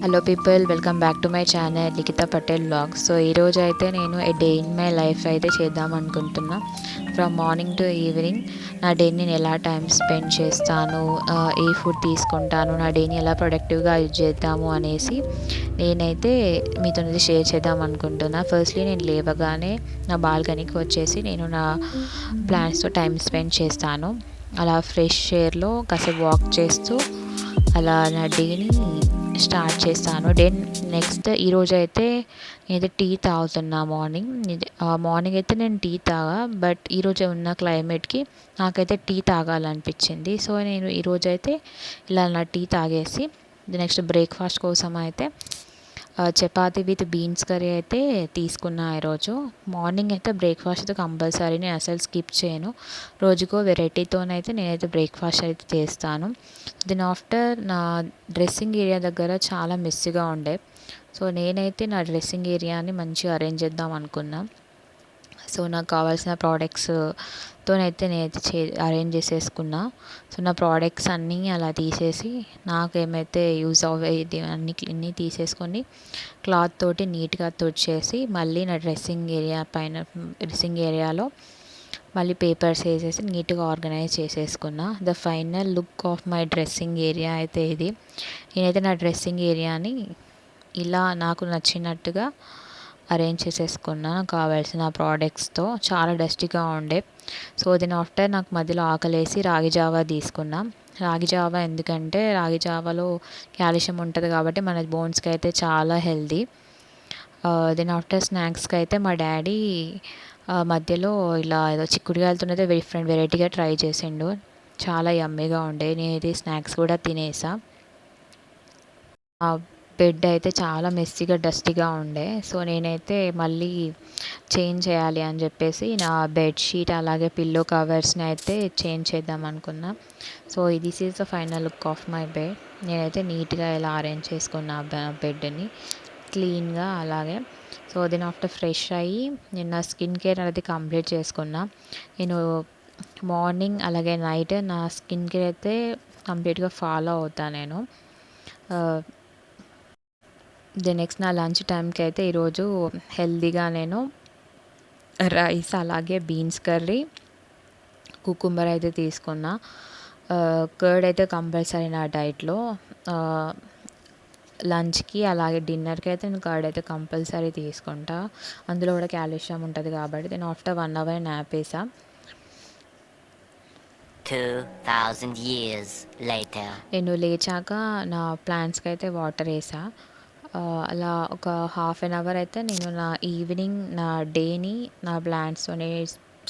Hello people, welcome back to my channel Likhita Patel vlogs. So ఈరోజు అయితే నేను a day in my life అయితే చేద్దాం అనుకుంటున్నా. ఫ్రమ్ మార్నింగ్ టు ఈవినింగ్ నా డేని నేను ఎలా టైం స్పెండ్ చేస్తాను, ఏ ఫుడ్ తీసుకుంటాను, నా డేని ఎలా ప్రొడక్టివ్గా యూజ్ చేద్దాము అనేసి నేనైతే మీతో షేర్ చేద్దాం అనుకుంటున్నా. ఫస్ట్లీ నేను లేవగానే నా బాల్కనీకి వచ్చేసి నేను నా ప్లాంట్స్తో టైం స్పెండ్ చేస్తాను. అలా ఫ్రెష్ ఎయిర్లో కాసేపు వాక్ చేస్తూ అలా నా డేని స్టార్ట్ చేస్తాను. నెక్స్ట్ ఈరోజు అయితే నేనైతే టీ తాగుతున్నా. మార్నింగ్ అయితే నేను టీ తాగా, బట్ ఈరోజు ఉన్న క్లైమేట్కి నాకైతే టీ తాగాలనిపించింది. సో నేను ఈరోజు అయితే ఇలా నా టీ తాగేసి నెక్స్ట్ బ్రేక్ఫాస్ట్ కోసం అయితే చపాతీ విత్ బీన్స్ కర్రీ అయితే తీసుకున్నా. ఈరోజు మార్నింగ్ అయితే బ్రేక్ఫాస్ట్ అయితే కంపల్సరీ, నేను అసలు స్కిప్ చేయను. రోజుకో వెరైటీతోనైతే నేనైతే బ్రేక్ఫాస్ట్ అయితే చేస్తాను. దెన్ ఆఫ్టర్ నా డ్రెస్సింగ్ ఏరియా దగ్గర చాలా మెస్సీగా ఉండే, సో నేనైతే నా డ్రెస్సింగ్ ఏరియాని మంచిగా అరేంజ్ చేద్దాం అనుకున్నా. సో నాకు కావాల్సిన ప్రోడక్ట్స్తోనైతే నేనైతే అరేంజ్ చేసేసుకున్నా. సో నా ప్రోడక్ట్స్ అన్నీ అలా తీసేసి నాకేమైతే యూజ్ అయ్యేది అన్నీ తీసేసుకొని క్లాత్ తోటి నీట్గా తుడిచేసి మళ్ళీ నా డ్రెస్సింగ్ ఏరియాలో మళ్ళీ పేపర్స్ వేసేసి నీట్గా ఆర్గనైజ్ చేసేసుకున్నా. The final look of my dressing area అయితే ఇది. నేనైతే నా డ్రెస్సింగ్ ఏరియాని ఇలా నాకు నచ్చినట్టుగా అరేంజ్ చేసేసుకున్నా కావాల్సిన ప్రోడక్ట్స్తో. చాలా డస్టీగా ఉండే. సో దెన్ ఆఫ్టర్ నాకు మధ్యలో ఆకలేసి రాగి జావా తీసుకున్నా. రాగి జావా ఎందుకంటే రాగి జావాలో కాల్షియం ఉంటుంది కాబట్టి మన బోన్స్కి అయితే చాలా హెల్దీ. దెన్ ఆఫ్టర్ స్నాక్స్కి అయితే మా డాడీ మధ్యలో ఇలా ఏదో చిక్కుడుకాయలతోనైతే డిఫరెంట్ వెరైటీగా ట్రై చేసిండు. చాలా యమ్మీగా ఉండే. నేనైతే స్నాక్స్ కూడా తినేసా. బెడ్ అయితే చాలా మెస్సీగా డస్టీగా ఉండే. సో నేనైతే మళ్ళీ చేంజ్ చేయాలి అని చెప్పేసి నా బెడ్షీట్ అలాగే పిల్లో కవర్స్ని అయితే చేంజ్ చేద్దాం అనుకున్నా. So this is the final look of my bed. నేనైతే నీట్గా ఇలా అరేంజ్ చేసుకున్నా బెడ్ని క్లీన్గా. అలాగే సో దెన్ ఆఫ్టర్ ఫ్రెష్ అయ్యి నేను నా స్కిన్ కేర్ అనేది కంప్లీట్ చేసుకున్నా. నేను మార్నింగ్ అలాగే నైట్ నా స్కిన్ కేర్ అయితే కంప్లీట్గా ఫాలో అవుతాను నేను. నెక్స్ట్ నా లంచ్ టైంకి అయితే ఈరోజు హెల్తీగా నేను రైస్ అలాగే బీన్స్ కర్రీ, కుకుంబర్ అయితే తీసుకున్నా. కర్డ్ అయితే కంపల్సరీ నా డైట్లో. లంచ్కి అలాగే డిన్నర్కి అయితే నేను కర్డ్ అయితే కంపల్సరీ తీసుకుంటా. అందులో కూడా కాల్షియం ఉంటుంది కాబట్టి. నేను ఆఫ్టర్ 1 hour నాప్ వేసా. 2000 years later. నేను లేచాక నా ప్లాంట్స్కి అయితే వాటర్ వేసా. అలా ఒక హాఫ్ అన్ అవర్ అయితే నేను నా ఈవినింగ్ నా డేని నా ప్లాంట్స్తోనే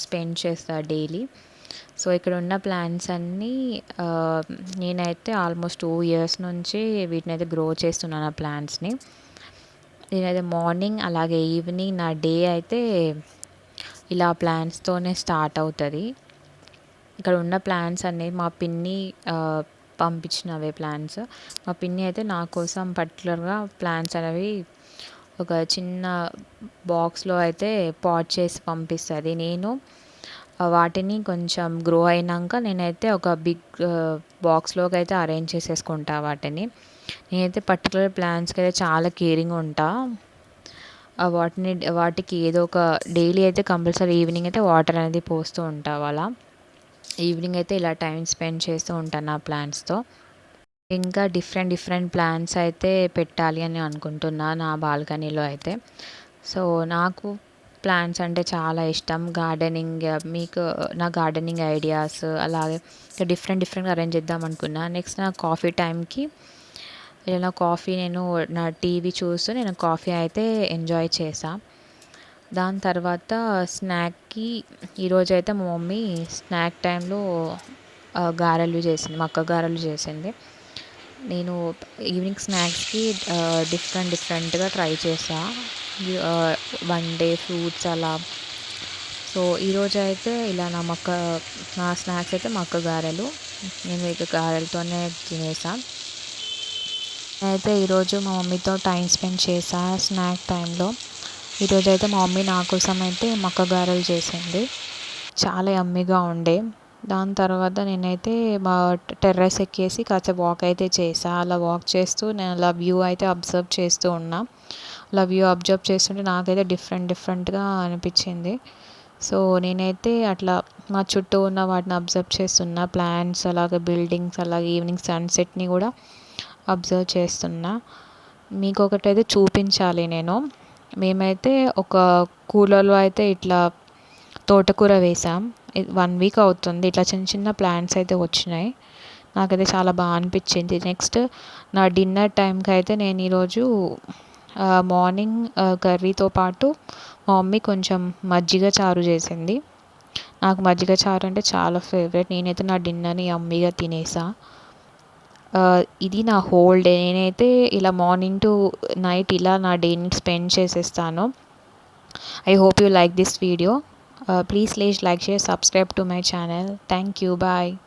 స్పెండ్ చేస్తా డైలీ. సో ఇక్కడ ఉన్న ప్లాంట్స్ అన్నీ నేనైతే ఆల్మోస్ట్ 2 years నుంచి వీటిని అయితే గ్రో చేస్తున్నాను ఆ ప్లాంట్స్ని. నేనైతే మార్నింగ్ అలాగే ఈవినింగ్ నా డే అయితే ఇలా ప్లాంట్స్తోనే స్టార్ట్ అవుతుంది. ఇక్కడ ఉన్న ప్లాంట్స్ అనేవి మా పిన్ని పంపించినవే ప్లాంట్స్. మా పిన్ని అయితే నా కోసం పర్టికులర్గా ప్లాంట్స్ అనేవి ఒక చిన్న బాక్స్లో అయితే పాట్ చేసి పంపిస్తుంది. నేను వాటిని కొంచెం గ్రో అయినాక నేనైతే ఒక బిగ్ బాక్స్లోకి అయితే అరేంజ్ చేసేసుకుంటా వాటిని. నేనైతే పర్టికులర్ ప్లాంట్స్కి అయితే చాలా కేరింగ్ ఉంటా. వాటికి ఏదో ఒక డైలీ అయితే కంపల్సరీ ఈవినింగ్ అయితే వాటర్ అనేది పోస్తూ ఉంటా. అలా ఈవినింగ్ అయితే ఇలా టైం స్పెండ్ చేస్తూ ఉంటాను నా ప్లాంట్స్తో. ఇంకా డిఫరెంట్ ప్లాంట్స్ అయితే పెట్టాలి అని అనుకుంటున్నా నా బాల్కనీలో అయితే. సో నాకు ప్లాంట్స్ అంటే చాలా ఇష్టం. గార్డెనింగ్ మీకు నా గార్డెనింగ్ ఐడియాస్ అలాగే డిఫరెంట్గా అరేంజ్ చేద్దాం అనుకున్నా. నెక్స్ట్ నా కాఫీ టైంకి ఇలా కాఫీ నేను నా టీవీ చూస్తూ నేను కాఫీ అయితే ఎంజాయ్ చేసా. దాని తర్వాత స్నాక్కి ఈరోజు అయితే మా మమ్మీ స్నాక్ టైంలో గారెలు చేసింది, మక్క గారెలు చేసింది. నేను ఈవినింగ్ స్నాక్స్కి డిఫరెంట్గా ట్రై చేసా. 1 day ఫ్రూట్స్ అలా. సో ఈరోజు అయితే ఇలా నా స్నాక్స్ అయితే మక్క గారెలు. నేను ఇక గారెలతోనే తినేసా. నేనైతే ఈరోజు మా మమ్మీతో టైం స్పెండ్ చేసా స్నాక్ టైంలో. ఈరోజు అయితే మా మమ్మీ నా కోసం అయితే మక్క గారెలు చేసింది. చాలా యమ్మీగా ఉండే. దాని తర్వాత నేనైతే మా టెర్రస్ ఎక్కేసి కాసేపు వాక్ అయితే చేసా. అలా వాక్ చేస్తూ నేను అలా వ్యూ అయితే అబ్జర్వ్ చేస్తూ ఉన్నా. అలా వ్యూ అబ్జర్వ్ చేస్తుంటే నాకైతే డిఫరెంట్‌గా అనిపించింది. సో, నేనైతే అట్లా మా చుట్టూ ఉన్న వాటిని అబ్జర్వ్ చేస్తున్నా. ప్లాంట్స్, అలాగే బిల్డింగ్స్, అలాగే ఈవినింగ్ సన్‌సెట్‌ని కూడా అబ్జర్వ్ చేస్తున్నా. మీకొకటైతే చూపించాలి నేను. మేమైతే ఒక కూలర్‌లో అయితే ఇట్లా తోటకూర వేసాం. 1 వీక్ అవుతుంది. ఇట్లా చిన్న ప్లాంట్స్ అయితే వచ్చినాయి. నాకైతే చాలా అనిపించింది. నెక్స్ట్ నా డిన్నర్ టైంకి అయితే నేను ఈరోజు మార్నింగ్ కర్రీతో పాటు మా మమ్మీ కొంచెం మజ్జిగ చారు చేసింది. నాకు మజ్జిగ చారు అంటే చాలా ఫేవరెట్. నేనైతే నా డిన్నర్‌ని యమ్మీగా తినేసా. ఇది నా హోల్ డే. నేనైతే ఇలా మార్నింగ్ టు నైట్ ఇలా నా డేని స్పెండ్ చేసేస్తాను. I hope you like this video. Please like, share, subscribe to my channel. Thank you. Bye.